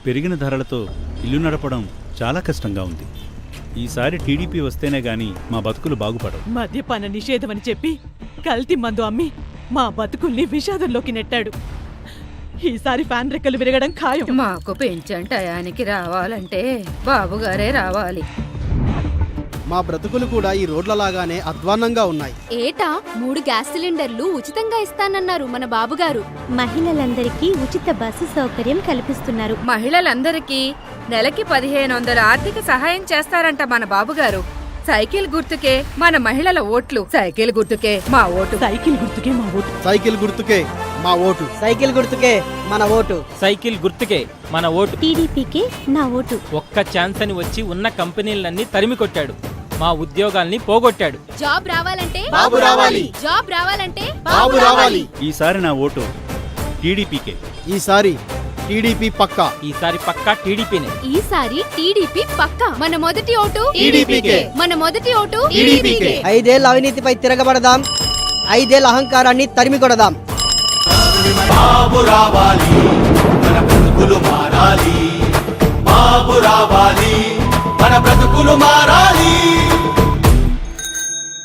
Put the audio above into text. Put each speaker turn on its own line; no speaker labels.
పెరిగిన ధరలతో ఇల్లు నడపడం చాలా కష్టంగా ఉంది. ఈసారి టీడీపీ వస్తేనే గాని మా బతుకులు బాగుపడవు.
మద్యపాన నిషేధం అని చెప్పి కల్తీ మందు అమ్మి మా బతుకుల్ని విషాదంలోకి నెట్టాడు. ఈసారి ఫ్యాన్ రెక్కలు విరగడం ఖాయం.
మాకు పెన్షన్ టయానికి రావాలంటే బాబుగారే రావాలి.
మా బ్రతుకులు కూడా ఈ రోడ్లలాగానే అధ్వాన్నంగా ఉన్నాయి.
ఏటా 3 గ్యాస్ సిలిండర్లు ఉచితంగా ఇస్తానన్నారు మన బాబుగారు.
మహిళలందరికీ ఉచిత బస్సు సౌకర్యం కల్పిస్తున్నారు.
మహిళలందరికీ నెలకి 1500 ఆర్థిక సహాయం చేస్తారంట మన బాబుగారు. సైకిల్ గుర్తుకే మన మహిళల ఓట్లు. సైకిల్ గుర్తుకే మా ఓటు.
సైకిల్ గుర్తుకే మా ఓటు.
సైకిల్ గుర్తుకే మా ఓటు.
సైకిల్ గుర్తుకే మన ఓటు.
సైకిల్ గుర్తుకే మన ఓటు.
టీడీపీకే నా ఓటు.
ఒక్క ఛాన్స్ అని వచ్చి ఉన్న కంపెనీలన్నీ తరిమి కొట్టాడు. మా ఉద్యోగాల్ని పోగొట్టాడు.
జాబ్ రావాలంటే
బాబు రావాలి.
జాబ్ రావాలంటే
బాబు రావాలి.
ఈసారి నా ఓటు టీడీపీకే.
ఈసారి టీడీపీ పక్కా.
ఈసారి పక్కా టీడీపీనే.
ఈసారి టీడీపీ పక్కా. మన మొదటి ఓటు
టీడీపీకే.
మన మొదటి ఓటు
టీడీపీకే.
5 ఏళ్ల అవినీతిపై తిరగబడదాం. 5 ఏళ్ల అహంకారాన్ని తరిమి కొడదాం.
బాబు రావాలి, మన బ్రతుకులు మారాలి. బాబు రావాలి, మన బ్రతుకులు మారాలి.